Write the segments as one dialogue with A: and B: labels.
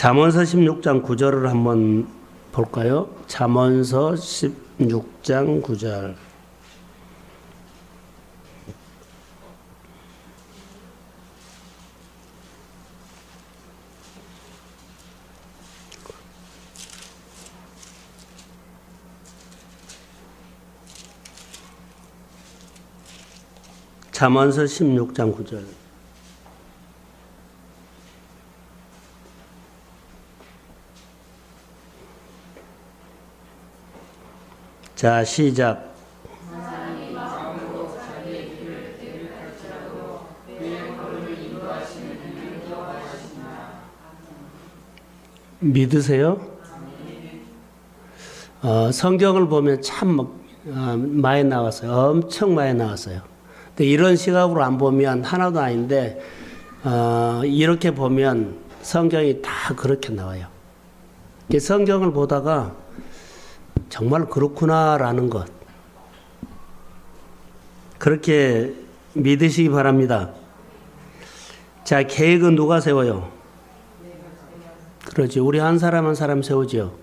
A: 잠언서 16장 9절을 한번 볼까요? 잠언서 16장 9절. 잠언서 16장 9절. 자, 시작. 믿으세요? 성경을 보면 참 많이 나왔어요. 엄청 많이 나왔어요. 근데 이런 시각으로 안 보면 하나도 아닌데, 이렇게 보면 성경이 다 그렇게 나와요. 성경을 보다가 정말 그렇구나라는 것. 그렇게 믿으시기 바랍니다. 자, 계획은 누가 세워요? 그렇지. 우리 한 사람 한 사람 세우죠.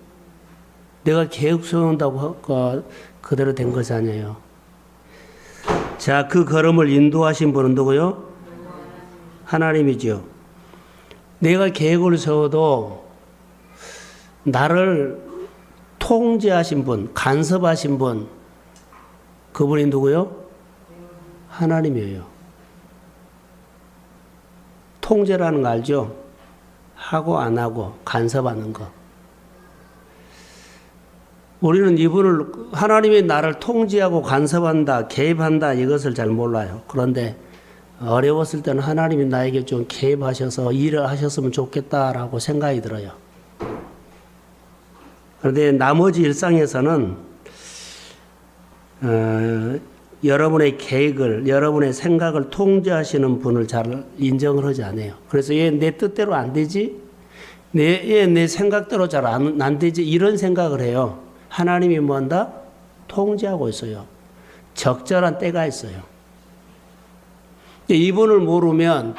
A: 내가 계획 세운다고 그대로 된 것이 아니에요. 자, 그 걸음을 인도하신 분은 누구요? 하나님이죠. 내가 계획을 세워도 나를 통제하신 분, 간섭하신 분, 그분이 누구요? 하나님이에요. 통제라는 거 알죠? 하고 안 하고 간섭하는 거. 우리는 이분을, 하나님이 나를 통제하고 간섭한다, 개입한다, 이것을 잘 몰라요. 그런데 어려웠을 때는 하나님이 나에게 좀 개입하셔서 일을 하셨으면 좋겠다라고 생각이 들어요. 그런데 나머지 일상에서는 여러분의 계획을, 여러분의 생각을 통제하시는 분을 잘 인정을 하지 않아요. 그래서 얘 내 뜻대로 안 되지? 얘 내 생각대로 잘 안 되지? 이런 생각을 해요. 하나님이 뭐한다? 통제하고 있어요. 적절한 때가 있어요. 이분을 모르면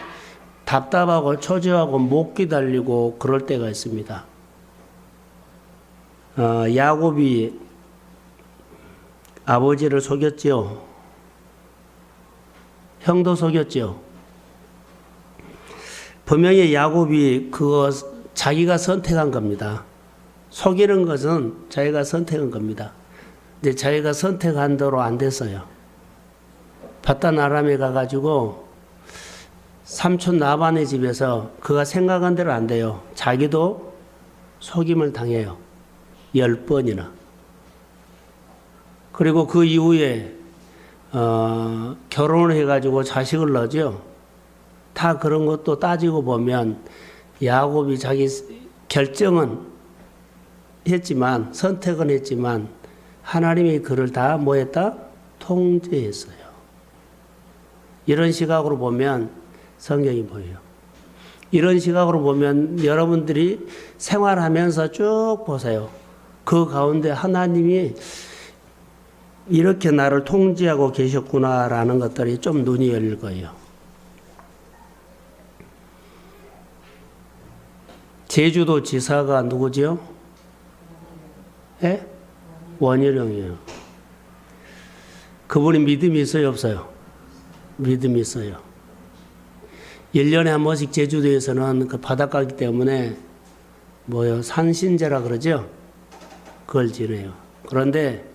A: 답답하고 초조하고 못 기다리고 그럴 때가 있습니다. 야곱이 아버지를 속였죠. 형도 속였죠. 분명히 야곱이 그거 자기가 선택한 겁니다. 속이는 것은 자기가 선택한 겁니다. 근데 자기가 선택한 대로 안 됐어요. 바단 아람에 가가지고 삼촌 라반의 집에서 그가 생각한 대로 안 돼요. 자기도 속임을 당해요. 10번이나. 그리고 그 이후에 결혼을 해가지고 자식을 낳죠. 다 그런 것도 따지고 보면 야곱이 자기 결정은 했지만, 선택은 했지만 하나님이 그를 다 뭐했다? 통제했어요. 이런 시각으로 보면 성경이 보여요. 이런 시각으로 보면 여러분들이 생활하면서 쭉 보세요. 그 가운데 하나님이 이렇게 나를 통제하고 계셨구나라는 것들이 좀 눈이 열릴 거예요. 제주도 지사가 누구죠? 예? 원희룡이에요. 그분이 믿음이 있어요, 없어요? 믿음이 있어요. 1년에 한 번씩 제주도에서는 그 바닷가이기 때문에 산신제라 그러죠? 그걸 지내요. 그런데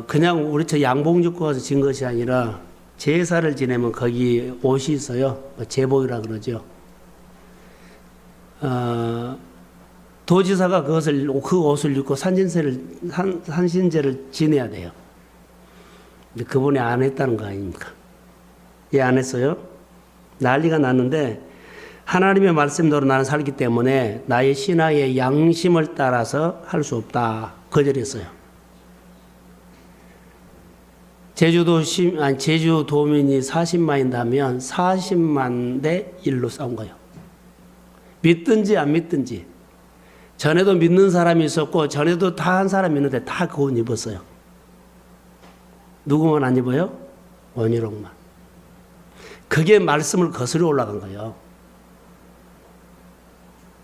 A: 그냥 우리 저 양봉죽고 가서 진 것이 아니라 제사를 지내면 거기 옷이 있어요. 제복이라 그러죠. 도지사가 그 옷을 입고 산신제를 지내야 돼요. 근데 그분이 안 했다는 거 아닙니까? 예, 안 했어요? 난리가 났는데 하나님의 말씀대로 나는 살기 때문에 나의 신앙의 양심을 따라서 할 수 없다. 거절했어요. 제주도민이 40만이라면 40만 대 1로 싸운 거예요. 믿든지 안 믿든지. 전에도 믿는 사람이 있었고 전에도 다 한 사람이 있는데 다 그 옷 입었어요. 누구만 안 입어요? 원희룡만. 그게 말씀을 거스려 올라간 거예요.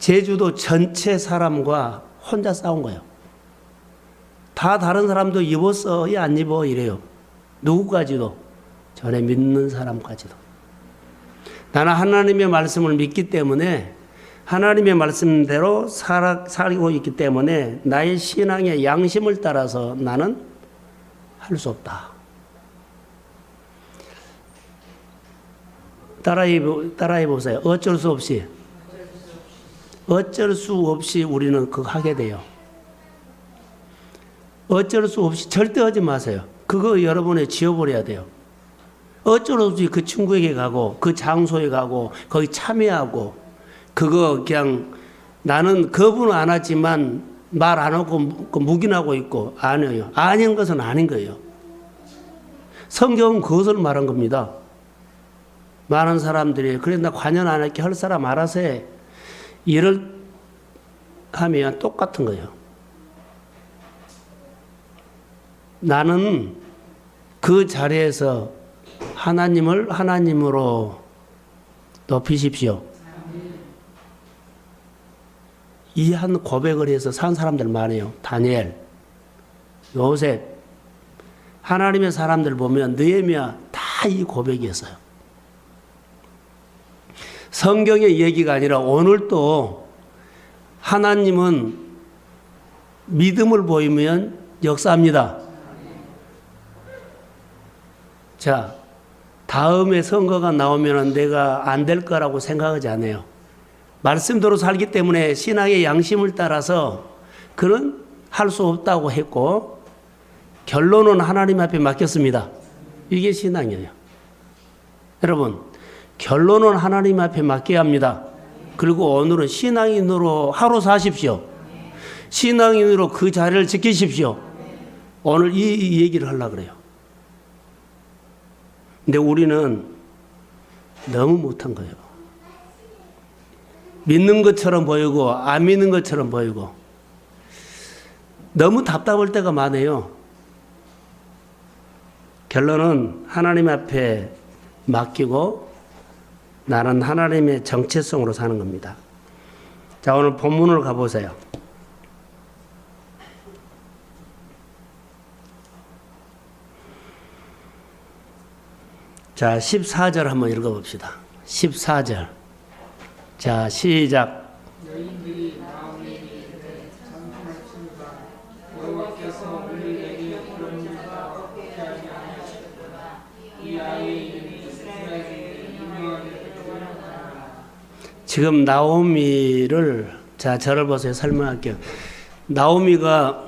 A: 제주도 전체 사람과 혼자 싸운 거예요. 다 다른 사람도 입었어, 안 입어 이래요. 누구까지도. 전에 믿는 사람까지도. 나는 하나님의 말씀을 믿기 때문에 하나님의 말씀대로 살고 있기 때문에 나의 신앙의 양심을 따라서 나는 할 수 없다. 따라해 보세요. 어쩔 수 없이 우리는 그거 하게 돼요. 어쩔 수 없이 절대 하지 마세요. 그거 여러분이 지워버려야 돼요. 어쩔 수 없이 그 친구에게 가고 그 장소에 가고 거기 참여하고 그거 그냥 나는 거부는 안 하지만 말 안 하고 묵인하고 있고 아니에요. 아닌 것은 아닌 거예요. 성경은 그것을 말한 겁니다. 많은 사람들이 그래 나 관여 안 할게 할 사람 알아서 해. 일을 하면 똑같은 거예요. 나는 그 자리에서 하나님을 하나님으로 높이십시오. 이 한 고백을 해서 산 사람들 많아요. 다니엘, 요셉, 하나님의 사람들 보면 느헤미야 다 이 고백이었어요. 성경의 얘기가 아니라 오늘도 하나님은 믿음을 보이면 역사합니다. 자, 다음에 선거가 나오면 내가 안 될 거라고 생각하지 않아요. 말씀대로 살기 때문에 신앙의 양심을 따라서 그는 할 수 없다고 했고 결론은 하나님 앞에 맡겼습니다. 이게 신앙이에요. 여러분, 결론은 하나님 앞에 맡겨야 합니다. 그리고 오늘은 신앙인으로 하루 사십시오. 신앙인으로 그 자리를 지키십시오. 오늘 이 얘기를 하려고 그래요. 근데 우리는 너무 못한 거예요. 믿는 것처럼 보이고 안 믿는 것처럼 보이고 너무 답답할 때가 많아요. 결론은 하나님 앞에 맡기고 나는 하나님의 정체성으로 사는 겁니다. 자, 오늘 본문으로 가보세요. 자, 14절 한번 읽어봅시다. 14절. 자, 시작.
B: 여인들이 나오미 이르되 참말씀이다. 여호와께서 우리에게 그런 일과 없게 하지 아니하셨구나. 이 아이의 이름이 이스라엘에게 유명하게 되었다.
A: 지금 나오미를 자, 저를 보세요. 설명할게요. 나오미가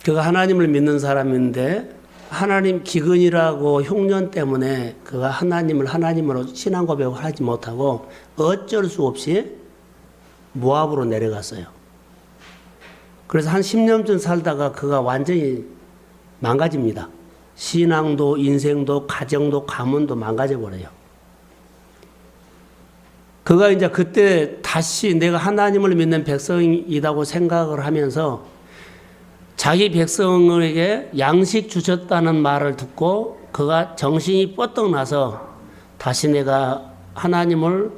A: 그가 하나님을 믿는 사람인데 하나님 기근이라고 흉년 때문에 그가 하나님을 하나님으로 신앙 고백을 하지 못하고 어쩔 수 없이 모압으로 내려갔어요. 그래서 한 10년쯤 살다가 그가 완전히 망가집니다. 신앙도 인생도 가정도 가문도 망가져버려요. 그가 이제 그때 다시 내가 하나님을 믿는 백성이라고 생각을 하면서 자기 백성에게 양식 주셨다는 말을 듣고 그가 정신이 뻗떡 나서 다시 내가 하나님을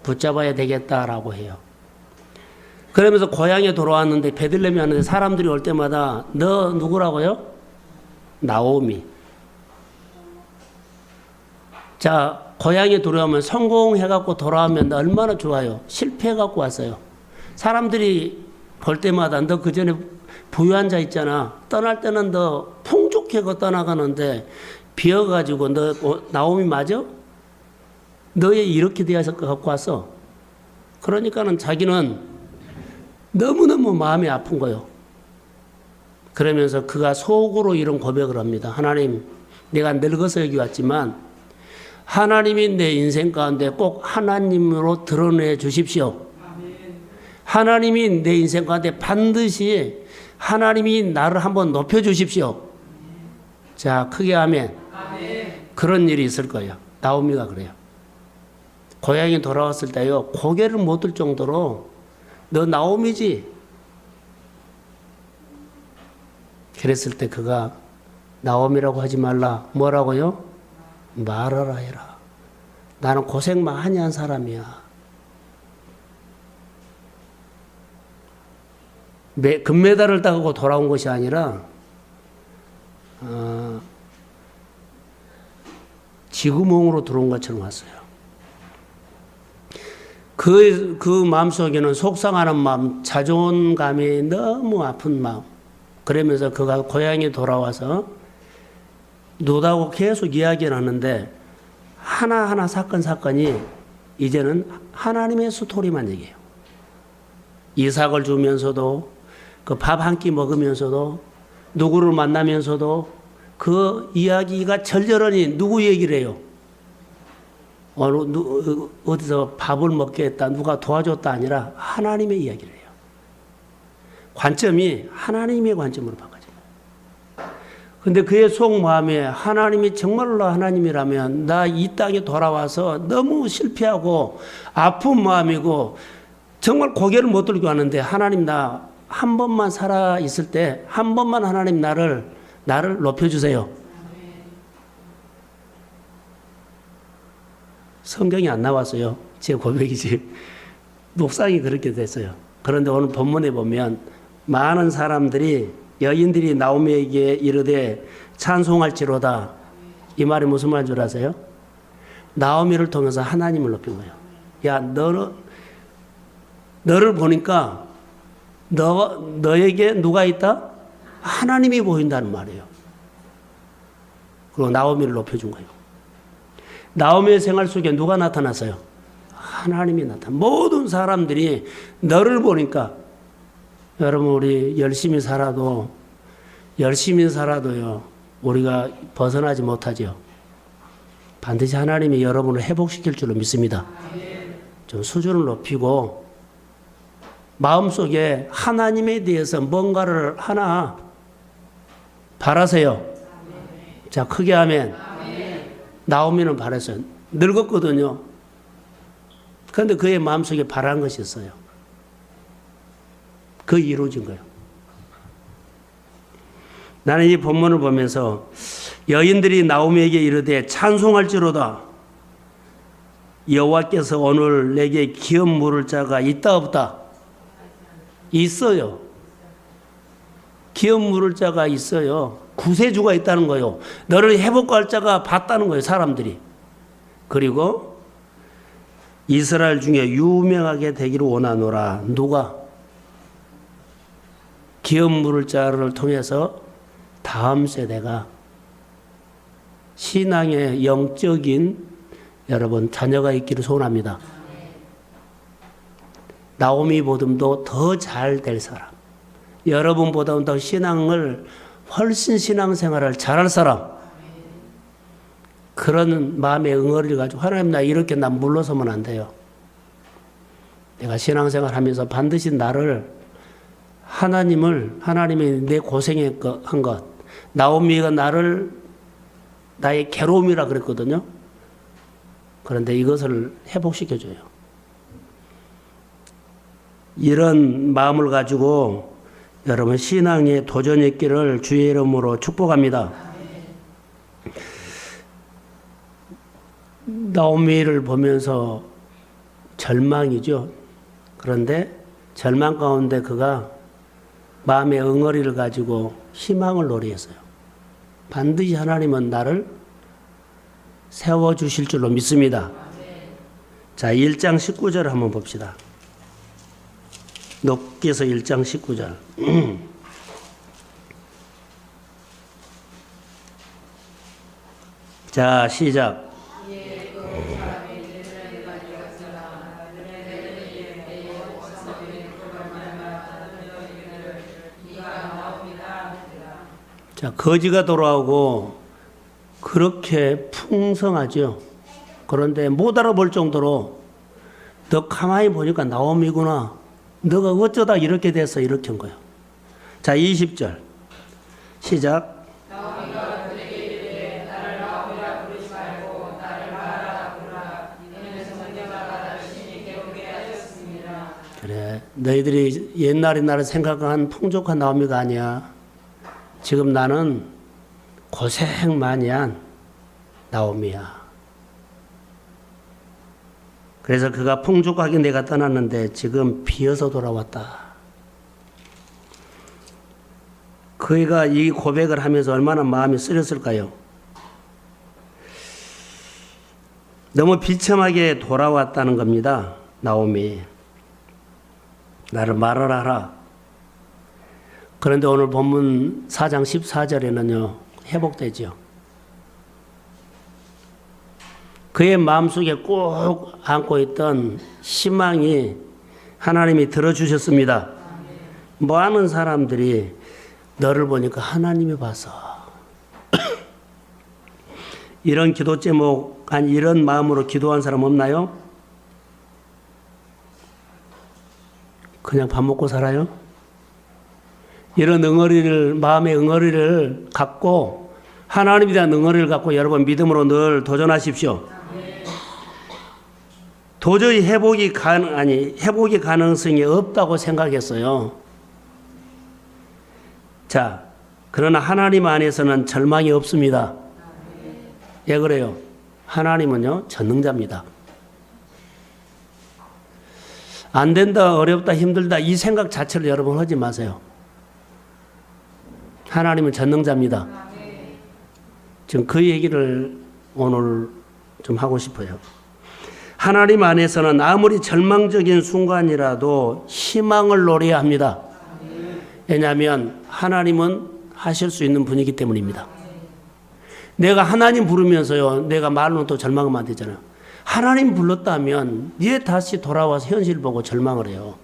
A: 붙잡아야 되겠다라고 해요. 그러면서 고향에 돌아왔는데 베들레헴에 왔는데 사람들이 올 때마다 너 누구라고요? 나오미. 자, 고향에 돌아오면 성공해갖고 돌아오면 얼마나 좋아요. 실패해갖고 왔어요. 사람들이 볼 때마다 너 그 전에 부유한 자 있잖아. 떠날 때는 너 풍족해 떠나가는데 비어가지고 너 나오미 맞아? 너의 이렇게 되어서 갖고 왔어. 그러니까는 자기는 너무너무 마음이 아픈 거예요. 그러면서 그가 속으로 이런 고백을 합니다. 하나님, 내가 늙어서 여기 왔지만 하나님이 내 인생 가운데 꼭 하나님으로 드러내 주십시오. 하나님이 내 인생 가운데 반드시 하나님이 나를 한번 높여 주십시오. 자, 크게 아멘. 그런 일이 있을 거예요. 나오미가 그래요. 고향에 돌아왔을 때요, 고개를 못 들 정도로 너 나오미지? 그랬을 때 그가 나오미라고 하지 말라. 뭐라고요? 말하라 해라. 나는 고생 많이 한 사람이야. 금메달을 따고 돌아온 것이 아니라 지구멍으로 들어온 것처럼 왔어요. 그 마음속에는 속상하는 마음, 자존감이 너무 아픈 마음. 그러면서 그가 고향에 돌아와서 노다고 계속 이야기를 하는데 하나하나 사건이 이제는 하나님의 스토리만 얘기해요. 이삭을 주면서도 그 밥 한 끼 먹으면서도 누구를 만나면서도 그 이야기가 절절하니 누구 얘기를 해요? 어디서 밥을 먹게 했다, 누가 도와줬다 아니라 하나님의 이야기를 해요. 관점이 하나님의 관점으로 바꿔져요. 근데 그의 속마음에 하나님이 정말로 하나님이라면 나 이 땅에 돌아와서 너무 실패하고 아픈 마음이고 정말 고개를 못 들고 하는데 하나님 나 한 번만 살아 있을 때 한 번만 하나님 나를 높여주세요. 성경이 안 나왔어요. 제 고백이지. 묵상이 그렇게 됐어요. 그런데 오늘 본문에 보면 많은 사람들이 여인들이 나오미에게 이르되 찬송할지로다. 이 말이 무슨 말인 줄 아세요? 나오미를 통해서 하나님을 높인 거예요. 야, 너를 보니까 너에게 누가 있다? 하나님이 보인다는 말이에요. 그리고 나오미를 높여준 거예요. 나오미의 생활 속에 누가 나타났어요? 하나님이 모든 사람들이 너를 보니까 여러분 우리 열심히 살아도요 우리가 벗어나지 못하죠. 반드시 하나님이 여러분을 회복시킬 줄로 믿습니다. 좀 수준을 높이고 마음속에 하나님에 대해서 뭔가를 하나 바라세요. 자, 크게 하면 나오미는 바랐어요. 늙었거든요. 그런데 그의 마음속에 바란 것이 있어요. 그 이루어진 거예요. 나는 이 본문을 보면서 여인들이 나오미에게 이르되 찬송할지로다. 여호와께서 오늘 내게 기업 물을 자가 있다 없다? 있어요. 기업 물을 자가 있어요. 구세주가 있다는 거예요. 너를 회복할 자가 봤다는 거예요. 사람들이. 그리고 이스라엘 중에 유명하게 되기를 원하노라. 누가? 기업 물을 자를 통해서 다음 세대가 신앙의 영적인 여러분 자녀가 있기를 소원합니다. 나오미보다도 더 잘 될 사람, 여러분보다 더 신앙을 훨씬 신앙생활을 잘할 사람, 그런 마음의 응어리를 가지고 하나님 나 이렇게 나 물러서면 안 돼요. 내가 신앙생활 하면서 반드시 하나님이 내 고생한 것, 나오미가 나의 괴로움이라 그랬거든요. 그런데 이것을 회복시켜줘요. 이런 마음을 가지고 여러분 신앙의 도전의 길을 주의 이름으로 축복합니다. 나오미를 보면서 절망이죠. 그런데 절망 가운데 그가 마음의 응어리를 가지고 희망을 노래했어요. 반드시 하나님은 나를 세워주실 줄로 믿습니다. 자, 1장 19절 한번 봅시다. 욥기서 1장 19절. 자, 시작. 자, 거지가 돌아오고 그렇게 풍성하죠. 그런데 못 알아볼 정도로 너 가만히 보니까 나오미구나. 너가 어쩌다 이렇게 돼서 이렇게 한 거예요. 자, 20절. 시작. 나오미가 그에게 이르되 나를 나오미라 부르지 말고 나를 마라라 부르라. 이는 성경가 나를 심히 괴롭게 하셨습니다. 그래, 너희들이 옛날에 나를 생각한 풍족한 나오미가 아니야. 지금 나는 고생 많이 한 나오미야. 그래서 그가 풍족하게 내가 떠났는데 지금 비어서 돌아왔다. 그이가 이 고백을 하면서 얼마나 마음이 쓰렸을까요? 너무 비참하게 돌아왔다는 겁니다. 나오미. 나를 말을 하라. 그런데 오늘 본문 4장 14절에는요. 회복되죠. 그의 마음속에 꼭 안고 있던 희망이 하나님이 들어주셨습니다. 많은 사람들이 너를 보니까 하나님이 봐서 이런 기도 제목, 아니 이런 마음으로 기도한 사람 없나요? 그냥 밥 먹고 살아요? 이런 응어리를, 마음의 응어리를 갖고 하나님에 대한 응어리를 갖고 여러분 믿음으로 늘 도전하십시오. 도저히 회복이 가능성이 없다고 생각했어요. 자, 그러나 하나님 안에서는 절망이 없습니다. 왜 그래요? 하나님은요, 전능자입니다. 안 된다, 어렵다, 힘들다, 이 생각 자체를 여러분 하지 마세요. 하나님은 전능자입니다. 지금 그 얘기를 오늘 좀 하고 싶어요. 하나님 안에서는 아무리 절망적인 순간이라도 희망을 노려야 합니다. 왜냐하면 하나님은 하실 수 있는 분이기 때문입니다. 내가 하나님 부르면서요, 내가 말로는 또 절망하면 안 되잖아요. 하나님 불렀다면 얘 다시 돌아와서 현실 보고 절망을 해요.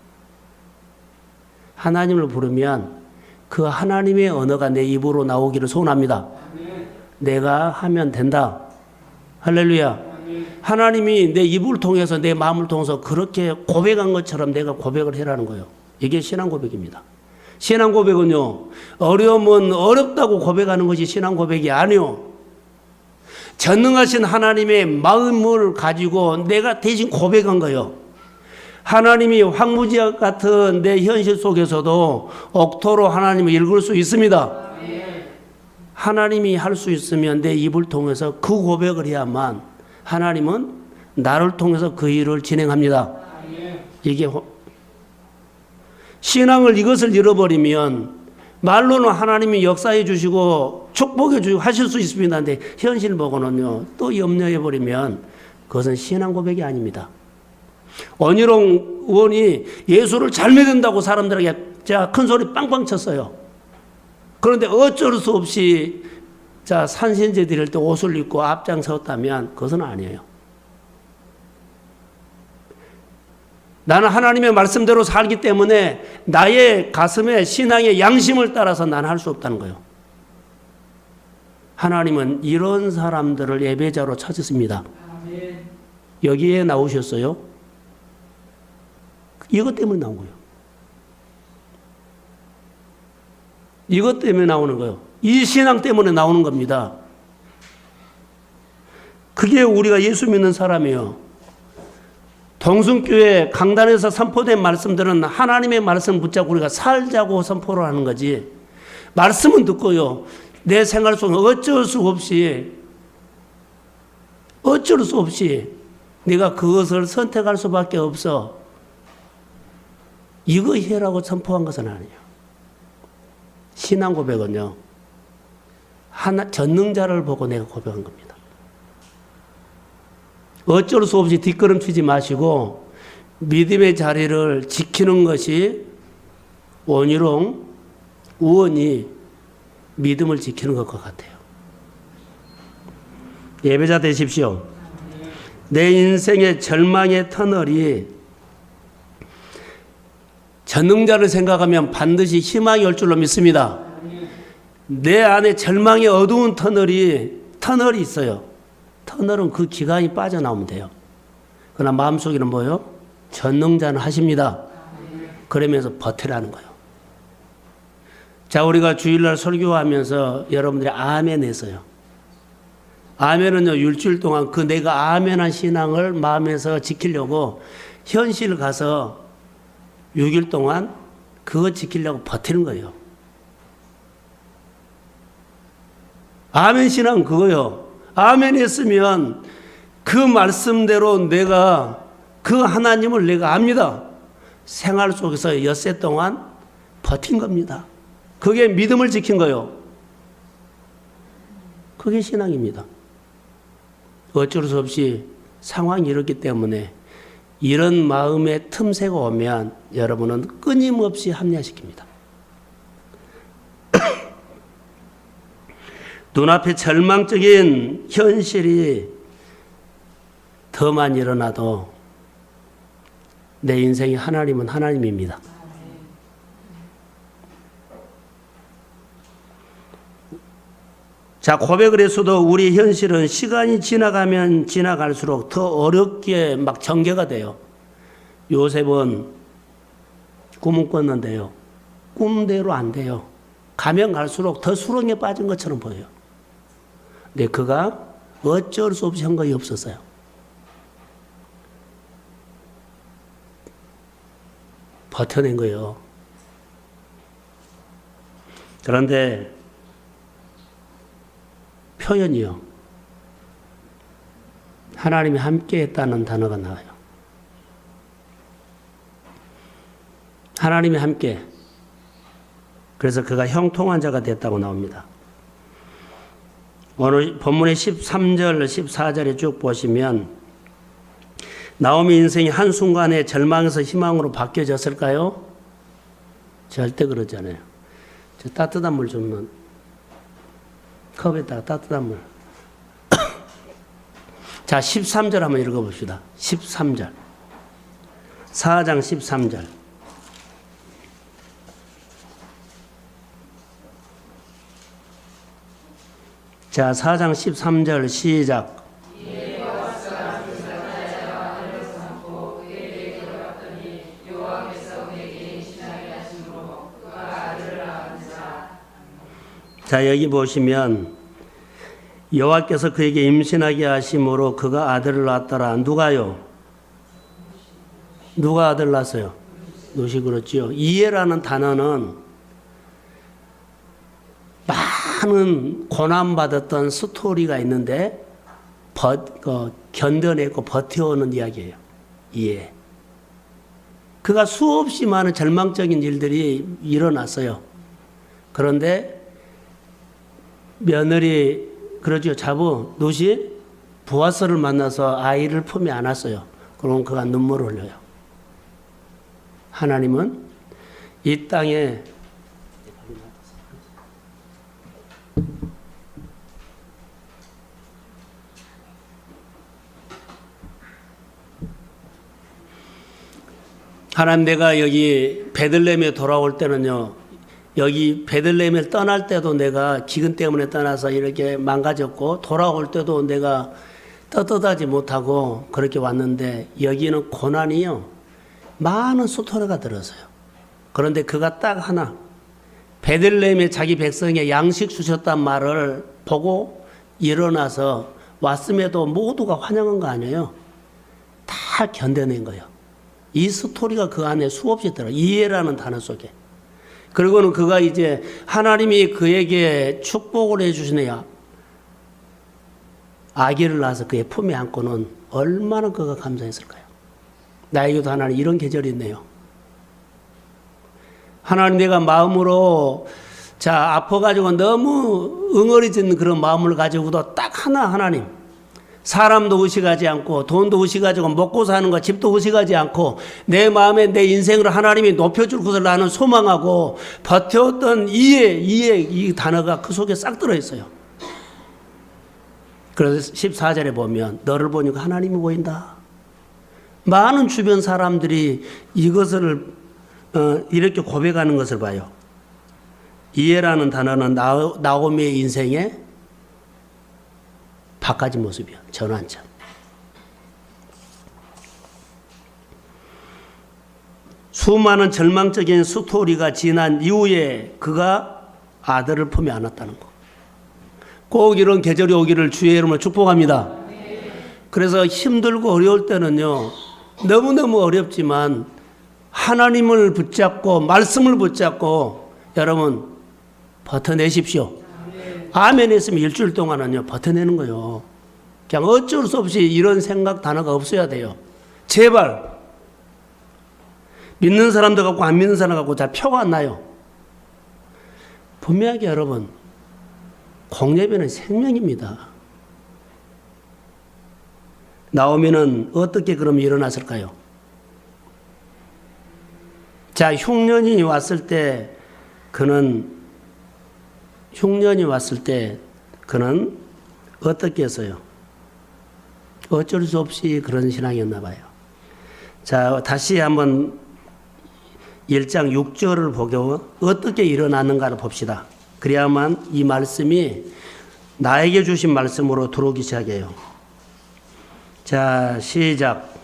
A: 하나님을 부르면 그 하나님의 언어가 내 입으로 나오기를 소원합니다. 내가 하면 된다. 할렐루야. 하나님이 내 입을 통해서 내 마음을 통해서 그렇게 고백한 것처럼 내가 고백을 해라는 거예요. 이게 신앙 고백입니다. 신앙 고백은요, 어려우면 어렵다고 고백하는 것이 신앙 고백이 아니요. 전능하신 하나님의 마음을 가지고 내가 대신 고백한 거예요. 하나님이 황무지와 같은 내 현실 속에서도 억토로 하나님을 읽을 수 있습니다. 하나님이 할 수 있으면 내 입을 통해서 그 고백을 해야만 하나님은 나를 통해서 그 일을 진행합니다. 이게 신앙을 이것을 잃어버리면 말로는 하나님이 역사해 주시고 축복해 주시고 하실 수 있습니다. 근데 현실 보고는요, 또 염려해 버리면 그것은 신앙 고백이 아닙니다. 원희룡 의원이 예수를 잘 믿는다고 사람들에게 제가 큰 소리 빵빵 쳤어요. 그런데 어쩔 수 없이 자, 산신제 드릴 때 옷을 입고 앞장섰다면 그것은 아니에요. 나는 하나님의 말씀대로 살기 때문에 나의 가슴에 신앙의 양심을 따라서 나는 할 수 없다는 거예요. 하나님은 이런 사람들을 예배자로 찾으십니다. 여기에 나오셨어요. 이것 때문에 나온 거예요. 이것 때문에 나오는 거예요. 이 신앙 때문에 나오는 겁니다. 그게 우리가 예수 믿는 사람이에요. 동순교회 강단에서 선포된 말씀들은 하나님의 말씀 붙잡고 우리가 살자고 선포를 하는 거지. 말씀은 듣고요, 내 생활 속에 어쩔 수 없이 네가 그것을 선택할 수밖에 없어. 이거 해라고 선포한 것은 아니에요. 신앙 고백은요, 전능자를 보고 내가 고백한 겁니다. 어쩔 수 없이 뒷걸음치지 마시고 믿음의 자리를 지키는 것이 원희룡 의원이 믿음을 지키는 것과 같아요. 예배자 되십시오. 내 인생의 절망의 터널이 전능자를 생각하면 반드시 희망이 올 줄로 믿습니다. 내 안에 절망의 어두운 터널이 있어요. 터널은 그 기간이 빠져나오면 돼요. 그러나 마음속에는 뭐예요? 전능자는 하십니다. 그러면서 버티라는 거예요. 자, 우리가 주일날 설교하면서 여러분들이 아멘 했어요. 아멘은요, 일주일 동안 그 내가 아멘한 신앙을 마음에서 지키려고 현실 가서 6일 동안 그거 지키려고 버티는 거예요. 아멘 신앙은 그거요. 아멘 했으면 그 말씀대로 내가 그 하나님을 내가 압니다. 생활 속에서 엿새 동안 버틴 겁니다. 그게 믿음을 지킨 거요. 그게 신앙입니다. 어쩔 수 없이 상황이 이렇기 때문에 이런 마음의 틈새가 오면 여러분은 끊임없이 합리화시킵니다. 눈앞에 절망적인 현실이 더 많이 일어나도 내 인생의 하나님은 하나님입니다. 자, 고백을 했어도 우리 현실은 시간이 지나가면 지나갈수록 더 어렵게 막 전개가 돼요. 요셉은 꿈을 꿨는데요. 꿈대로 안 돼요. 가면 갈수록 더 수렁에 빠진 것처럼 보여요. 근데 그가 어쩔 수 없이 한 것이 없었어요. 버텨낸 거예요. 그런데 표현이요. 하나님이 함께 했다는 단어가 나와요. 하나님이 함께. 그래서 그가 형통한 자가 됐다고 나옵니다. 오늘 본문의 13절, 14절에 쭉 보시면 나오미 인생이 한순간에 절망에서 희망으로 바뀌어졌을까요? 절대 그러지 않아요. 저 따뜻한 물 좀 컵에다가 따뜻한 물. 자, 13절 한번 읽어봅시다. 13절. 4장 13절. 자, 4장 13절 시작. 자, 여기 보시면 여호와께서 그에게 임신하게 하심으로 그가 아들을 낳았더라. 누가요? 누가 아들 낳았어요? 롯이 그렇지요. 이해라는 단어는 많은 고난받았던 스토리가 있는데 견뎌내고 버텨오는 이야기예요. 이해. 그가 수없이 많은 절망적인 일들이 일어났어요. 그런데 며느리 그러죠. 자부 롯이 보아스를 만나서 아이를 품에 안았어요. 그럼 그가 눈물을 흘려요. 하나님은 이 땅에 하나님 내가 여기 베들레헴에 돌아올 때는요. 여기 베들레헴을 떠날 때도 내가 기근 때문에 떠나서 이렇게 망가졌고 돌아올 때도 내가 떳떳하지 못하고 그렇게 왔는데 여기는 고난이요. 많은 스토리가 들었어요. 그런데 그가 딱 하나 베들레헴에 자기 백성에 양식 주셨단 말을 보고 일어나서 왔음에도 모두가 환영한 거 아니에요. 다 견뎌낸 거예요. 이 스토리가 그 안에 수없이 들어요. 이해라는 단어 속에. 그리고는 그가 이제 하나님이 그에게 축복을 해주시네요. 아기를 낳아서 그의 품에 안고는 얼마나 그가 감사했을까요? 나에게도 하나님 이런 계절이 있네요. 하나님 내가 마음으로 자 아파가지고 너무 응어리진 그런 마음을 가지고도 딱 하나님 사람도 의식하지 않고 돈도 의식하지 먹고 사는 거 집도 의식하지 않고 내 마음에 내 인생을 하나님이 높여줄 것을 나는 소망하고 버텨왔던 이해 이 단어가 그 속에 싹 들어있어요. 그래서 14절에 보면 너를 보니까 하나님이 보인다. 많은 주변 사람들이 이것을 이렇게 고백하는 것을 봐요. 이해라는 단어는 나오미의 인생의 바꿔진 모습이야. 전환점. 수많은 절망적인 스토리가 지난 이후에 그가 아들을 품에 안았다는 거. 꼭 이런 계절이 오기를 주의 이름으로 축복합니다. 그래서 힘들고 어려울 때는요. 너무너무 어렵지만 하나님을 붙잡고 말씀을 붙잡고 여러분 버텨내십시오. 아멘 했으면 일주일 동안은요 버텨내는 거예요. 그냥 어쩔 수 없이 이런 생각 단어가 없어야 돼요. 제발 믿는 사람도 갖고 안 믿는 사람 갖고 다 표가 안 나요. 분명하게 여러분, 공예배는 생명입니다. 나오미는 어떻게 그럼 일어났을까요? 자, 흉년이 왔을 때 그는 어떻게 했어요? 어쩔 수 없이 그런 신앙이었나 봐요. 자, 다시 한번 1장 6절을 보고 어떻게 일어났는가를 봅시다. 그래야만 이 말씀이 나에게 주신 말씀으로 들어오기 시작해요. 자, 시작.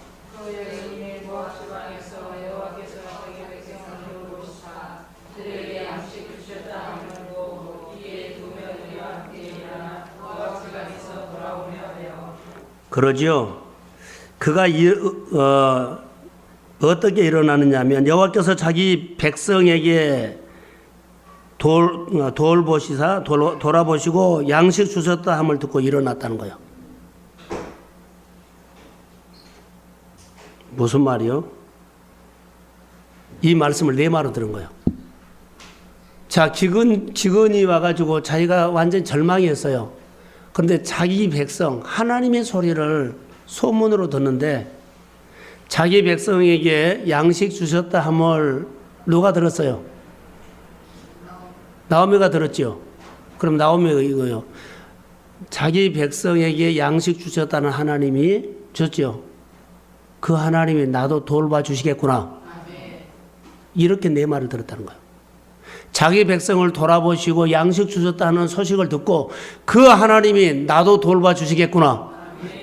A: 그러지요. 그가 어떻게 일어나느냐 하면 여호와께서 자기 백성에게 돌아보시고 양식 주셨다 함을 듣고 일어났다는 거예요. 무슨 말이요? 이 말씀을 네 말로 들은 거예요. 자, 기근이 와가지고 자기가 완전 절망이었어요. 그런데 자기 백성, 하나님의 소리를 소문으로 듣는데 자기 백성에게 양식 주셨다 함을 누가 들었어요? 나오미가 들었죠. 그럼 나오미가 이거요. 자기 백성에게 양식 주셨다는 하나님이 줬죠. 그 하나님이 나도 돌봐주시겠구나. 이렇게 내 말을 들었다는 거예요. 자기 백성을 돌아보시고 양식 주셨다는 소식을 듣고 그 하나님이 나도 돌봐주시겠구나.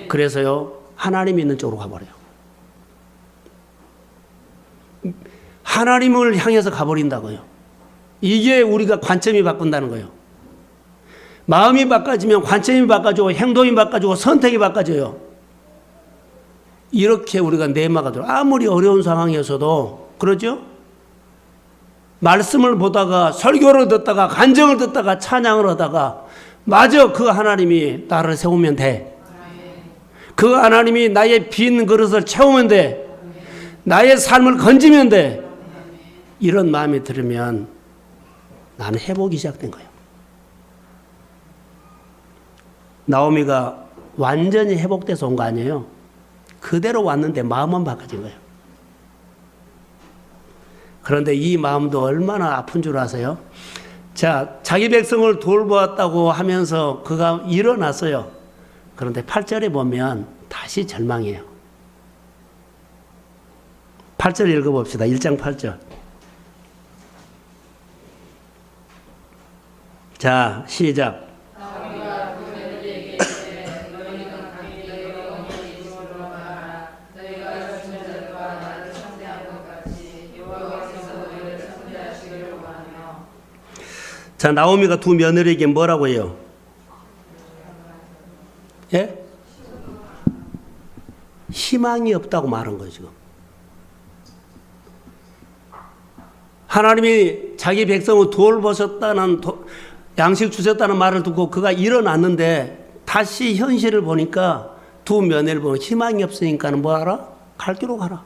A: 그래서요, 하나님이 있는 쪽으로 가버려요. 하나님을 향해서 가버린다고요. 이게 우리가 관점이 바꾼다는 거예요. 마음이 바꿔지면 관점이 바꿔지고 행동이 바꿔지고 선택이 바꿔져요. 이렇게 우리가 내마가 들어. 아무리 어려운 상황에서도 그러죠? 말씀을 보다가 설교를 듣다가 간증을 듣다가 찬양을 하다가 맞아, 그 하나님이 나를 세우면 돼. 그 하나님이 나의 빈 그릇을 채우면 돼. 나의 삶을 건지면 돼. 이런 마음이 들으면 나는 회복이 시작된 거예요. 나오미가 완전히 회복돼서 온 거 아니에요. 그대로 왔는데 마음만 바꿔진 거예요. 그런데 이 마음도 얼마나 아픈 줄 아세요? 자, 자기 백성을 돌보았다고 하면서 그가 일어났어요. 그런데 8절에 보면 다시 절망이에요. 8절 읽어봅시다. 1장 8절. 자, 시작. 자, 나오미가 두 며느리에게 뭐라고 해요? 예? 희망이 없다고 말한 거예요, 지금. 하나님이 자기 백성을 돌보셨다는, 양식 주셨다는 말을 듣고 그가 일어났는데 다시 현실을 보니까 두 며느리를 보면 희망이 없으니까는 뭐 하라? 갈 길로 가라.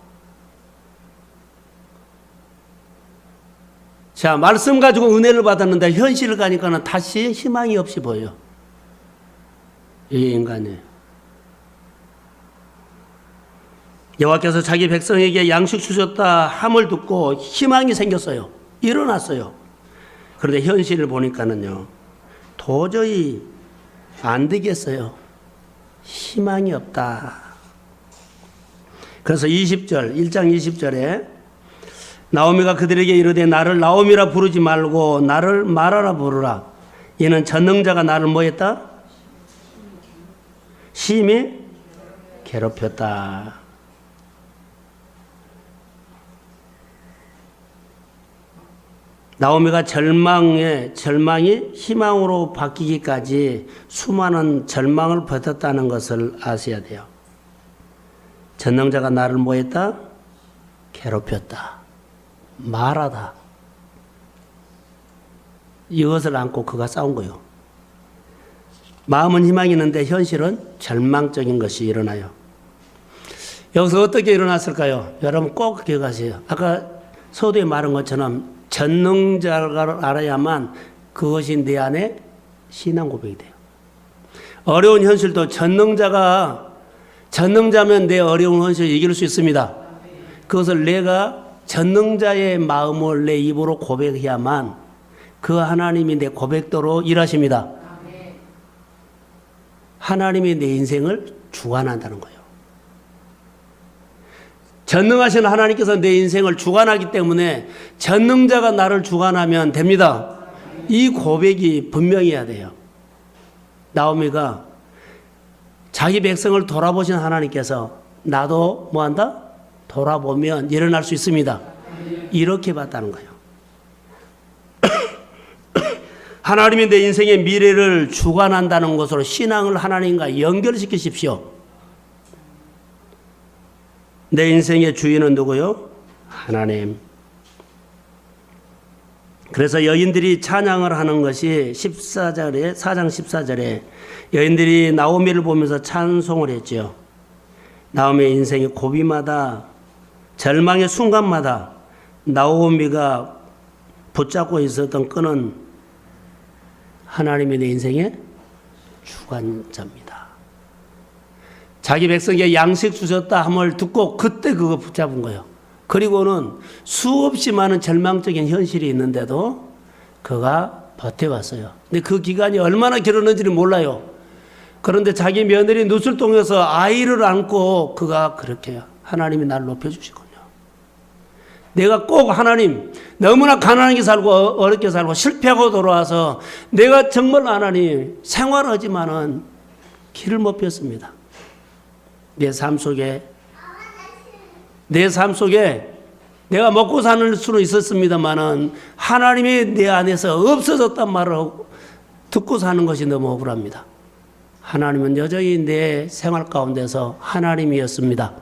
A: 자, 말씀 가지고 은혜를 받았는데 현실을 가니까는 다시 희망이 없이 보여요. 이게 인간이에요. 여호와께서 자기 백성에게 양식 주셨다 함을 듣고 희망이 생겼어요. 일어났어요. 그런데 현실을 보니까는요, 도저히 안 되겠어요. 희망이 없다. 그래서 20절, 1장 20절에 나오미가 그들에게 이르되 나를 나오미라 부르지 말고 나를 마라라 부르라. 이는 전능자가 나를 뭐 했다? 심히 괴롭혔다. 나오미가 절망이 희망으로 바뀌기까지 수많은 절망을 버텼다는 것을 아셔야 돼요. 전능자가 나를 뭐 했다? 괴롭혔다. 말하다. 이것을 안고 그가 싸운 거예요. 마음은 희망이 있는데 현실은 절망적인 것이 일어나요. 여기서 어떻게 일어났을까요? 여러분 꼭 기억하세요. 아까 서두에 말한 것처럼 전능자를 알아야만 그것이 내 안에 신앙 고백이 돼요. 어려운 현실도 전능자면 내 어려운 현실을 이길 수 있습니다. 그것을 내가 전능자의 마음을 내 입으로 고백해야만 그 하나님이 내 고백대로 일하십니다. 하나님이 내 인생을 주관한다는 거예요. 전능하신 하나님께서 내 인생을 주관하기 때문에 전능자가 나를 주관하면 됩니다. 이 고백이 분명해야 돼요. 나오미가 자기 백성을 돌아보신 하나님께서 나도 뭐한다? 돌아보면 일어날 수 있습니다. 이렇게 봤다는 거예요. 하나님이 내 인생의 미래를 주관한다는 것으로 신앙을 하나님과 연결시키십시오. 내 인생의 주인은 누구요? 하나님. 그래서 여인들이 찬양을 하는 것이 4장 14절에 여인들이 나오미를 보면서 찬송을 했죠. 나오미의 인생의 고비마다 절망의 순간마다 나오미가 붙잡고 있었던 끈은 하나님이 내 인생의 주관자입니다. 자기 백성에게 양식 주셨다 함을 듣고 그때 그거 붙잡은 거예요. 그리고는 수없이 많은 절망적인 현실이 있는데도 그가 버텨왔어요. 근데 그 기간이 얼마나 길었는지는 몰라요. 그런데 자기 며느리 룻을 통해서 아이를 안고 그가 그렇게 하나님이 나를 높여주시군요. 내가 꼭 하나님 너무나 가난하게 살고 어렵게 살고 실패하고 돌아와서 내가 정말 하나님 생활하지만은 길을 못 폈습니다. 내 삶 속에 내가 먹고 사는 수는 있었습니다만은 하나님이 내 안에서 없어졌단 말을 듣고 사는 것이 너무 억울합니다. 하나님은 여전히 내 생활 가운데서 하나님이었습니다.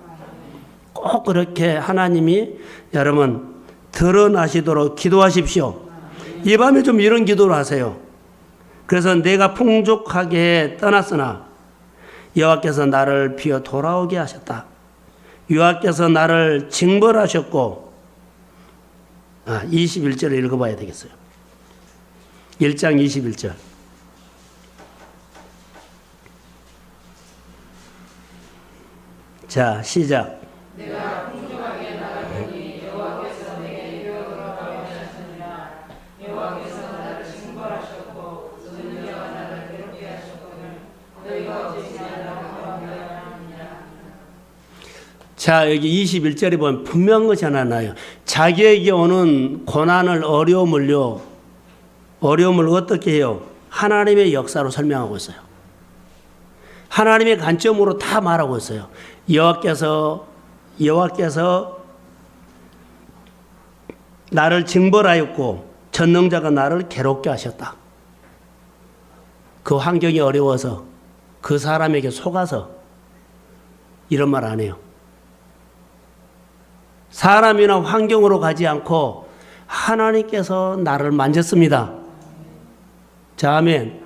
A: 꼭 그렇게 하나님이 여러분 드러나시도록 기도하십시오. 이 밤에 좀 이런 기도를 하세요. 그래서 내가 풍족하게 떠났으나 여호와께서 나를 비어 돌아오게 하셨다. 여호와께서 나를 징벌하셨고 21절을 읽어봐야 되겠어요. 1장 21절. 자, 시작.
C: 내가 풍족하게 나가더니 여호와께서 내게 비어 돌아오게 하셨느니라. 여호와께서 나를 징벌하셨고 너희가 나를 괴롭게 하셨거늘 너희가 어찌 나를 하느냐.
A: 자, 여기 21절에 보면 분명한 것이 하나 나요. 자기에게 오는 고난을 어려움을 어떻게 해요? 하나님의 역사로 설명하고 있어요. 하나님의 관점으로 다 말하고 있어요. 여호와께서 나를 징벌하였고 전능자가 나를 괴롭게 하셨다. 그 환경이 어려워서 그 사람에게 속아서 이런 말 안 해요. 사람이나 환경으로 가지 않고 하나님께서 나를 만졌습니다. 자, 아멘.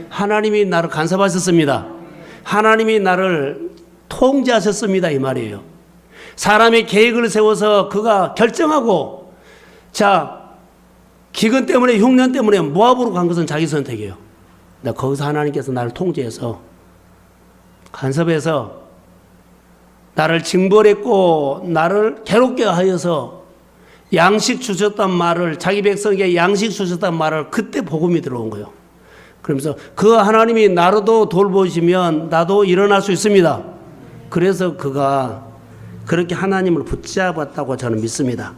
A: 하나님이 나를 간섭하셨습니다. 하나님이 나를 통제하셨습니다. 이 말이에요. 사람의 계획을 세워서 그가 결정하고 자, 기근 때문에 흉년 때문에 모압으로 간 것은 자기 선택이에요. 거기서 하나님께서 나를 통제해서 간섭해서 나를 징벌했고 나를 괴롭게 하여서 양식 주셨단 말을 자기 백성에게 양식 주셨단 말을 그때 복음이 들어온 거예요. 그러면서 그 하나님이 나로도 돌보시면 나도 일어날 수 있습니다. 그래서 그가 그렇게 하나님을 붙잡았다고 저는 믿습니다.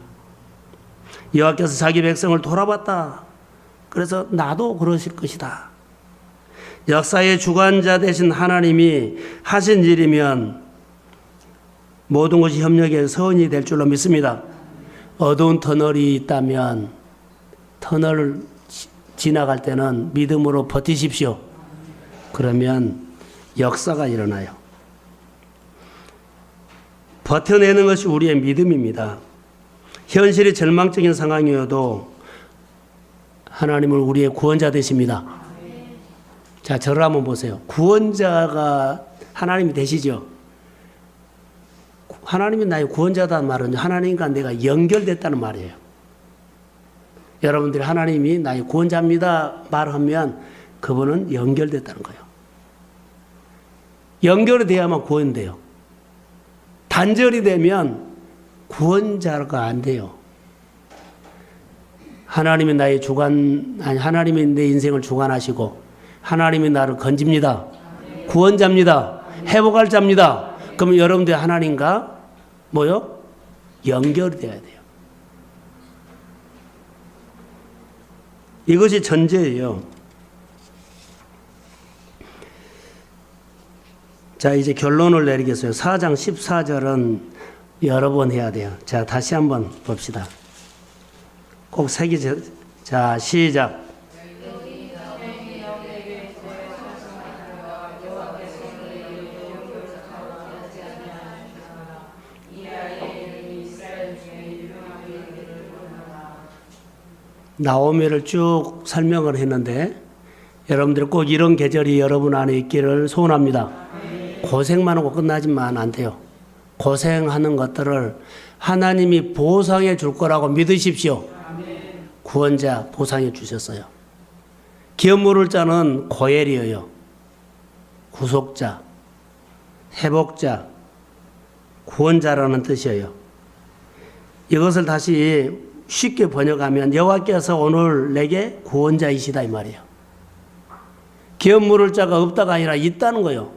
A: 여호와께서 자기 백성을 돌아봤다. 그래서 나도 그러실 것이다. 역사의 주관자 되신 하나님이 하신 일이면 모든 것이 협력의 서원이 될 줄로 믿습니다. 어두운 터널이 있다면 터널을 지나갈 때는 믿음으로 버티십시오. 그러면 역사가 일어나요. 버텨내는 것이 우리의 믿음입니다. 현실이 절망적인 상황이어도 하나님은 우리의 구원자 되십니다. 자, 저를 한번 보세요. 구원자가 하나님이 되시죠? 하나님이 나의 구원자다는 말은 하나님과 내가 연결됐다는 말이에요. 여러분들이 하나님이 나의 구원자입니다 말하면 그분은 연결됐다는 거예요. 연결이 돼야만 구원돼요. 단절이 되면 구원자가 안 돼요. 하나님이 나의 하나님이 내 인생을 주관하시고 하나님이 나를 건집니다. 구원자입니다. 회복할 자입니다. 그러면 여러분들이 하나님과 뭐요? 연결이 돼야 돼요. 이것이 전제예요. 자, 이제 결론을 내리겠어요. 4장 14절은 여러 번 해야 돼요. 자, 다시 한번 봅시다. 꼭 새기죠. 자, 시작. 나오미를 쭉 설명을 했는데 여러분들 꼭 이런 계절이 여러분 안에 있기를 소원합니다. 고생만 하고 끝나지만 안 돼요. 고생하는 것들을 하나님이 보상해 줄 거라고 믿으십시오. 구원자 보상해 주셨어요. 기업 물을 자는 고엘이에요. 구속자, 회복자, 구원자라는 뜻이에요. 이것을 다시 쉽게 번역하면 여호와께서 오늘 내게 구원자이시다 이 말이에요. 기업 물을 자가 없다가 아니라 있다는 거예요.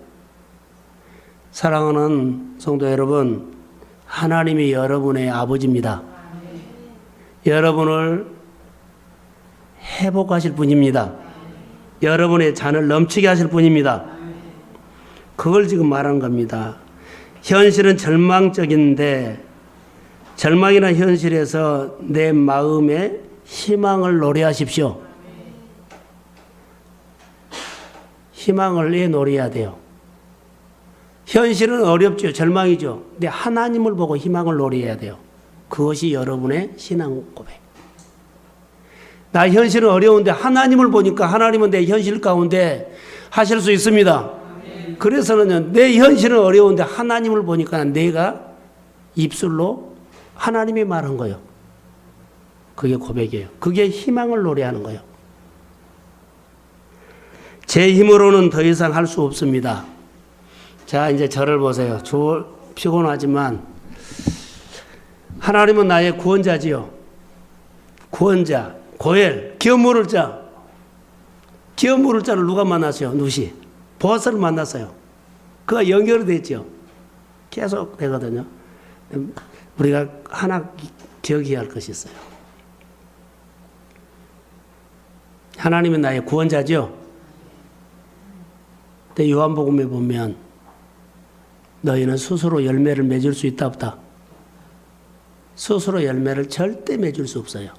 A: 사랑하는 성도 여러분, 하나님이 여러분의 아버지입니다. 여러분을 회복하실 분입니다. 여러분의 잔을 넘치게 하실 분입니다. 그걸 지금 말하는 겁니다. 현실은 절망적인데 절망이나 현실에서 내 마음에 희망을 노래하십시오. 희망을 왜 노래해야 돼요? 현실은 어렵죠. 절망이죠. 근데 하나님을 보고 희망을 노래해야 돼요. 그것이 여러분의 신앙 고백. 나 현실은 어려운데 하나님을 보니까 하나님은 내 현실 가운데 하실 수 있습니다. 그래서는 내 현실은 어려운데 하나님을 보니까 내가 입술로 하나님이 말한 거예요. 그게 고백이에요. 그게 희망을 노래하는 거예요. 제 힘으로는 더 이상 할 수 없습니다. 자, 이제 저를 보세요. 피곤하지만 하나님은 나의 구원자지요. 구원자, 고엘, 기업 물을 자. 기업 물을 자를 누가 만났어요? 누시. 보아스를 만났어요. 그가 연결이 됐죠. 계속 되거든요. 우리가 하나 기억해야 할 것이 있어요. 하나님은 나의 구원자죠. 근데 요한복음에 보면 너희는 스스로 열매를 맺을 수 있다 없다? 스스로 열매를 절대 맺을 수 없어요.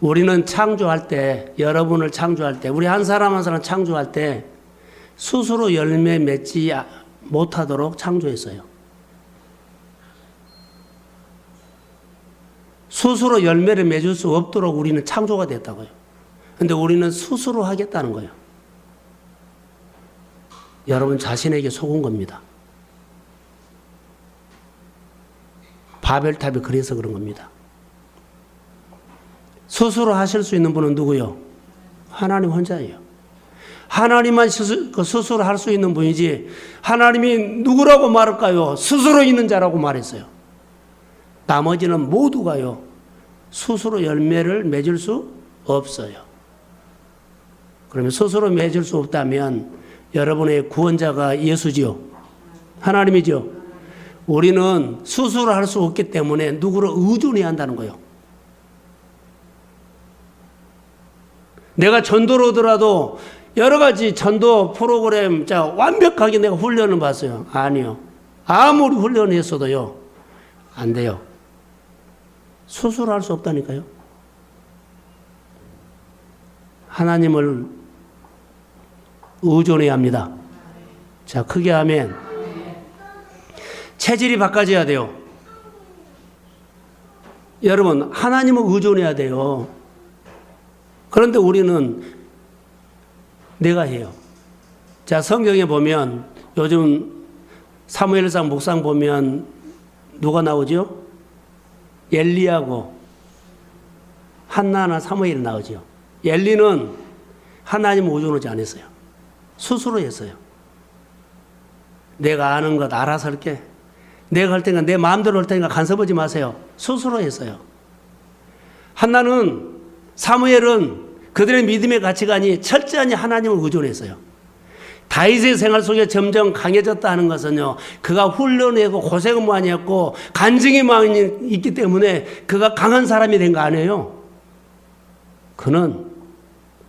A: 우리는 창조할 때, 여러분을 창조할 때, 우리 한 사람 한 사람 창조할 때 스스로 열매 맺지 못하도록 창조했어요. 스스로 열매를 맺을 수 없도록 우리는 창조가 됐다고요. 근데 우리는 스스로 하겠다는 거예요. 여러분 자신에게 속은 겁니다. 바벨탑이 그래서 그런 겁니다. 스스로 하실 수 있는 분은 누구요? 하나님 혼자예요. 하나님만 스스로 할 수 있는 분이지 하나님이 누구라고 말할까요? 스스로 있는 자라고 말했어요. 나머지는 모두가요. 스스로 열매를 맺을 수 없어요. 그러면 스스로 맺을 수 없다면 여러분의 구원자가 예수지요. 하나님이죠. 우리는 스스로 할 수 없기 때문에 누구를 의존해야 한다는 거예요. 내가 전도를 오더라도 여러 가지 전도 프로그램 완벽하게 내가 훈련을 받았어요. 아니요. 아무리 훈련을 했어도요. 안 돼요. 스스로 할 수 없다니까요. 하나님을 의존해야 합니다. 자, 크게 하면 체질이 바꿔져야 돼요. 여러분, 하나님을 의존해야 돼요. 그런데 우리는 내가 해요. 자, 성경에 보면 요즘 사무엘상 목상 보면 누가 나오죠? 엘리야고 한나나 사무엘이 나오죠. 엘리는 하나님을 의존하지 않았어요. 스스로 했어요. 내가 아는 것 알아서 할게. 내가 할 테니까 내 마음대로 할 테니까 간섭하지 마세요. 스스로 했어요. 한나는 사무엘은 그들의 믿음의 가치관이 철저히 하나님을 의존했어요. 다윗의 생활 속에 점점 강해졌다 하는 것은요, 그가 훈련하고 고생을 많이 했고 간증이 많이 있기 때문에 그가 강한 사람이 된 거 아니에요. 그는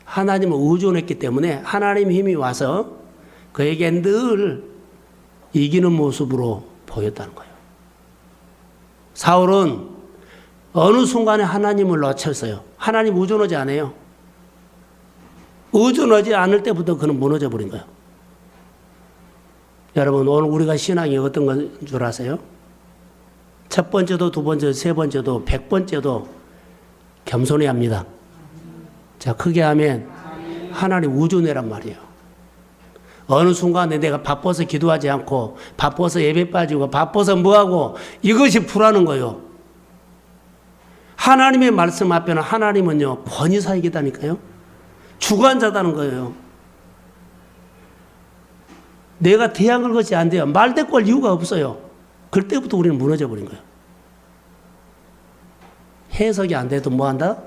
A: 하나님을 의존했기 때문에 하나님의 힘이 와서 그에게 늘 이기는 모습으로 보였다는 거예요. 사울은 어느 순간에 하나님을 놓쳤어요. 하나님 의존하지 않아요. 의존하지 않을 때부터 그는 무너져 버린 거예요. 여러분, 오늘 우리가 신앙이 어떤 건 줄 아세요? 첫 번째도, 두 번째도, 세 번째도, 100번째도 겸손해야 합니다. 자, 크게 하면 하나님 의존해란 말이에요. 어느 순간에 내가 바빠서 기도하지 않고, 바빠서 예배 빠지고, 바빠서 뭐하고, 이것이 불하는 거예요. 하나님의 말씀 앞에는 하나님은요, 권위사역이다니까요. 주관자다는 거예요. 내가 대항할 것이 안 돼요. 말대꾸할 이유가 없어요. 그때부터 우리는 무너져 버린 거예요. 해석이 안 돼도 뭐 한다?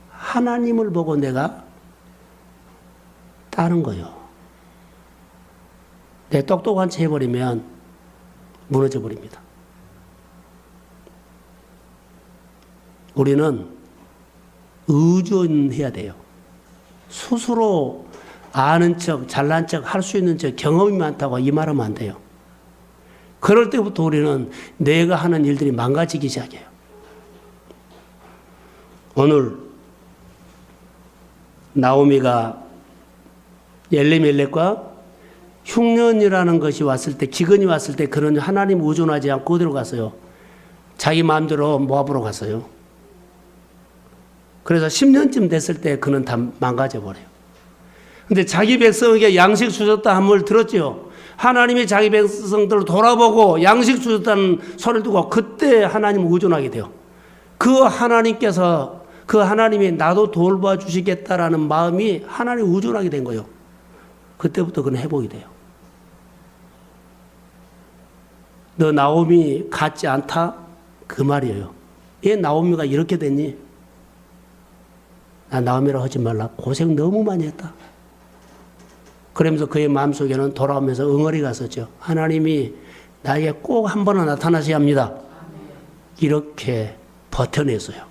A: 하나님을 보고 내가 따는 거예요. 내 똑똑한 채 해버리면 무너져 버립니다. 우리는 의존해야 돼요. 스스로 아는 척, 잘난 척, 할 수 있는 척, 경험이 많다고 이 말하면 안 돼요. 그럴 때부터 우리는 내가 하는 일들이 망가지기 시작해요. 오늘 나오미가 엘리멜렉과 흉년이라는 것이 왔을 때, 기근이 왔을 때 그는 하나님 의존하지 않고 어디로 갔어요? 자기 마음대로 모압으로 갔어요. 그래서 10년쯤 됐을 때 그는 다 망가져 버려요. 근데 자기 백성에게 양식 주셨다 함을 들었죠. 하나님이 자기 백성들을 돌아보고 양식 주셨다는 소리를 듣고 그때 하나님을 의존하게 돼요. 그 하나님께서, 그 하나님이 나도 돌봐 주시겠다라는 마음이 하나님을 의존하게 된 거예요. 그때부터 그는 회복이 돼요. 너 나오미 같지 않다? 그 말이에요. 왜 나오미가 이렇게 됐니? 나 나오미라고 하지 말라. 고생 너무 많이 했다. 그러면서 그의 마음속에는 돌아오면서 응어리가 있었죠. 하나님이 나에게 꼭 한 번은 나타나셔야 합니다. 이렇게 버텨냈어요.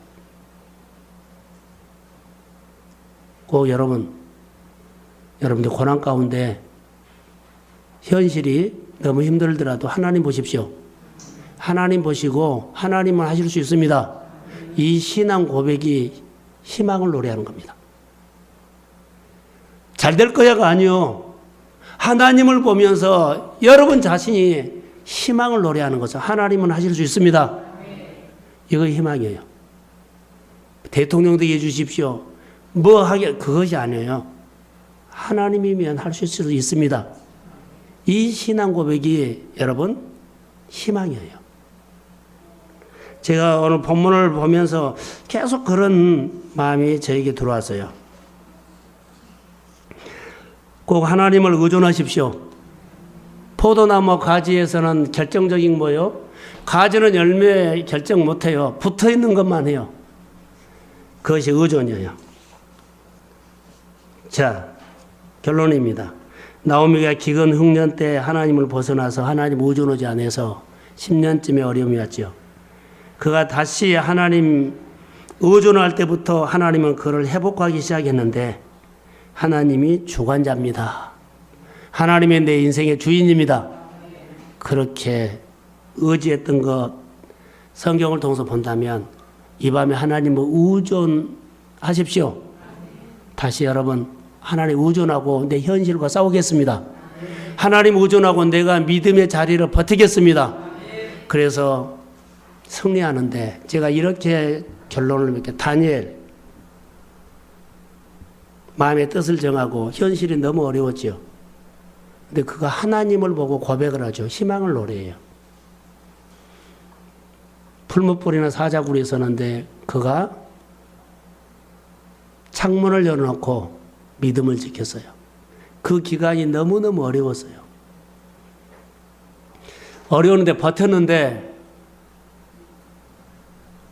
A: 꼭 여러분들 고난 가운데 현실이 너무 힘들더라도 하나님 보십시오. 하나님 보시고 하나님은 하실 수 있습니다. 이 신앙 고백이 희망을 노래하는 겁니다. 잘 될 거야가 아니요. 하나님을 보면서 여러분 자신이 희망을 노래하는 거죠. 하나님은 하실 수 있습니다. 이거 희망이에요. 대통령 되게 해주십시오. 뭐 하게, 그것이 아니에요. 하나님이면 할 수 있습니다. 이 신앙 고백이 여러분 희망이에요. 제가 오늘 본문을 보면서 계속 그런 마음이 저에게 들어왔어요. 꼭 하나님을 의존하십시오. 포도나무 가지에서는 결정적인 뭐요? 가지는 열매 결정 못해요. 붙어있는 것만 해요. 그것이 의존이에요. 자, 결론입니다. 나오미가 기근 흉년 때 하나님을 벗어나서 하나님 의존하지 않아서 10년쯤의 어려움이 왔죠. 그가 다시 하나님 의존할 때부터 하나님은 그를 회복하기 시작했는데 하나님이 주관자입니다. 하나님이 내 인생의 주인입니다. 그렇게 의지했던 것 성경을 통해서 본다면 이 밤에 하나님을 의존하십시오. 다시 여러분 하나님 의존하고 내 현실과 싸우겠습니다. 하나님 의존하고 내가 믿음의 자리를 버티겠습니다. 그래서 승리하는데 제가 이렇게 결론을 맺게 다니엘 마음의 뜻을 정하고 현실이 너무 어려웠죠. 근데 그가 하나님을 보고 고백을 하죠. 희망을 노래해요. 풀무불이나 사자굴이 있었는데 그가 창문을 열어놓고 믿음을 지켰어요. 그 기간이 너무너무 어려웠어요. 어려운데 버텼는데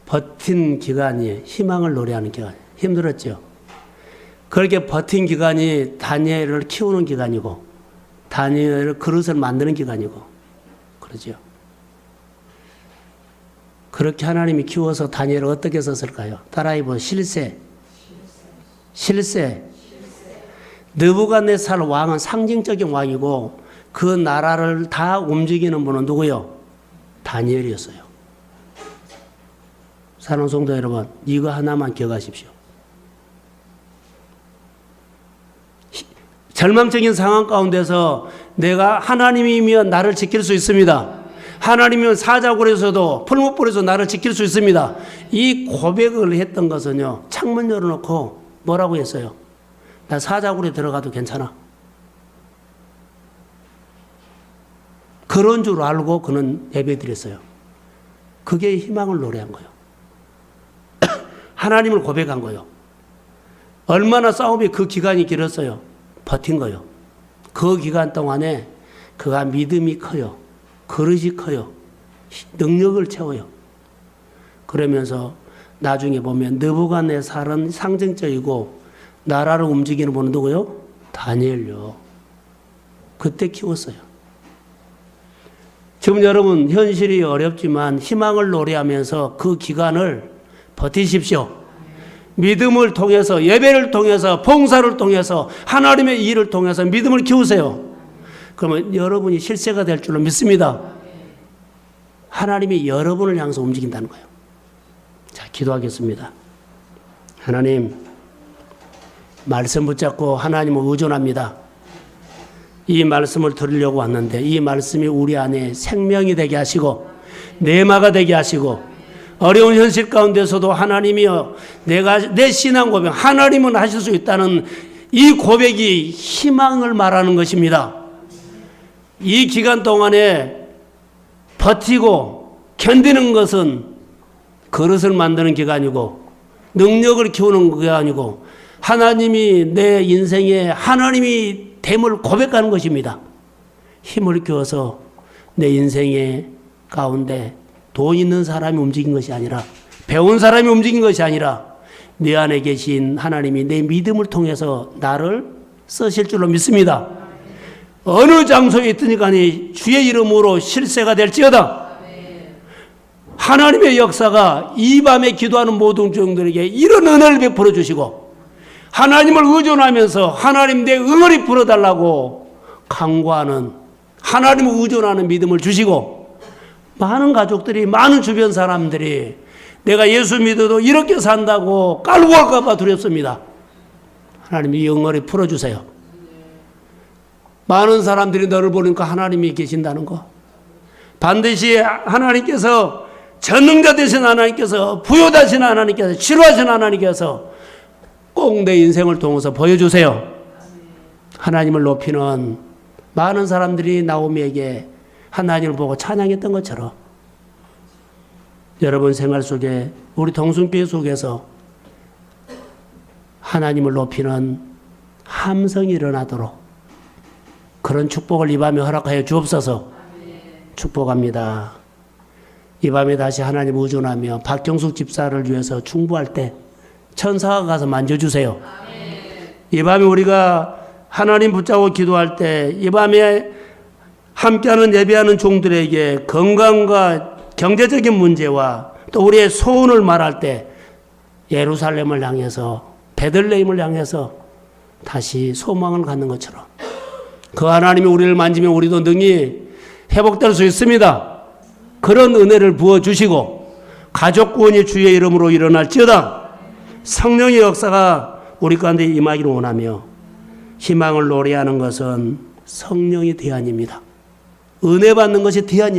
A: 버틴 기간이 희망을 노래하는 기간. 힘들었죠. 그렇게 버틴 기간이 다니엘을 키우는 기간이고 다니엘을 그릇을 만드는 기간이고 그러죠. 그렇게 하나님이 키워서 다니엘을 어떻게 썼을까요? 따라해 보세요. 실세. 느부갓네살 왕은 상징적인 왕이고 그 나라를 다 움직이는 분은 누구요? 다니엘이었어요. 사랑하는 성도 여러분, 이거 하나만 기억하십시오. 절망적인 상황 가운데서 내가 하나님이면 나를 지킬 수 있습니다. 하나님이면 사자굴에서도 풀무불에서 나를 지킬 수 있습니다. 이 고백을 했던 것은요, 창문 열어놓고 뭐라고 했어요? 나 사자굴에 들어가도 괜찮아. 그런 줄 알고 그는 예배드렸어요. 그게 희망을 노래한 거예요. 하나님을 고백한 거예요. 얼마나 싸움이 그 기간이 길었어요. 버틴 거예요. 그 기간 동안에 그가 믿음이 커요. 그릇이 커요. 능력을 채워요. 그러면서 나중에 보면 느부갓네살은 상징적이고 나라를 움직이는 분은 누구요? 다니엘요. 그때 키웠어요. 지금 여러분 현실이 어렵지만 희망을 노래하면서 그 기간을 버티십시오. 믿음을 통해서 예배를 통해서 봉사를 통해서 하나님의 일을 통해서 믿음을 키우세요. 그러면 여러분이 실세가 될 줄로 믿습니다. 하나님이 여러분을 향해서 움직인다는 거예요. 자, 기도하겠습니다. 하나님, 말씀 붙잡고 하나님을 의존합니다. 이 말씀을 들으려고 왔는데 이 말씀이 우리 안에 생명이 되게 하시고 내마가 되게 하시고 어려운 현실 가운데서도 하나님이여 내가 내 신앙 고백 하나님은 하실 수 있다는 이 고백이 희망을 말하는 것입니다. 이 기간 동안에 버티고 견디는 것은 그릇을 만드는 기간이고 능력을 키우는 기간이고 하나님이 내 인생에 하나님이 됨을 고백하는 것입니다. 힘을 키워서 내 인생의 가운데 돈 있는 사람이 움직인 것이 아니라 배운 사람이 움직인 것이 아니라 내 안에 계신 하나님이 내 믿음을 통해서 나를 쓰실 줄로 믿습니다. 어느 장소에 있든지 간에 주의 이름으로 실세가 될지어다. 하나님의 역사가 이 밤에 기도하는 모든 종들에게 이런 은혜를 베풀어 주시고 하나님을 의존하면서 하나님 내 응어리 풀어달라고 간구하는 하나님을 의존하는 믿음을 주시고 많은 가족들이 많은 주변 사람들이 내가 예수 믿어도 이렇게 산다고 깔고 갈까 봐 두렵습니다. 하나님 이 응어리 풀어주세요. 많은 사람들이 너를 보니까 하나님이 계신다는 거 반드시 하나님께서 전능자 되신 하나님께서 부요하신 하나님께서 치료하신 하나님께서 꼭 내 인생을 통해서 보여주세요. 하나님을 높이는 많은 사람들이 나오미에게 하나님을 보고 찬양했던 것처럼 여러분 생활 속에 우리 동순교회 속에서 하나님을 높이는 함성이 일어나도록 그런 축복을 이 밤에 허락하여 주옵소서. 축복합니다. 이 밤에 다시 하나님 의존하며 박경숙 집사를 위해서 충부할 때 천사가 가서 만져주세요. 이 밤에 우리가 하나님 붙잡고 기도할 때 이 밤에 함께하는 예배하는 종들에게 건강과 경제적인 문제와 또 우리의 소원을 말할 때 예루살렘을 향해서 베들레헴을 향해서 다시 소망을 갖는 것처럼 그 하나님이 우리를 만지면 우리도 능히 회복될 수 있습니다. 그런 은혜를 부어주시고 가족 구원이 주의 이름으로 일어날지어다. 성령의 역사가 우리 가운데 임하기를 원하며 희망을 노래하는 것은 성령의 대안입니다. 은혜 받는 것이 대안입니다.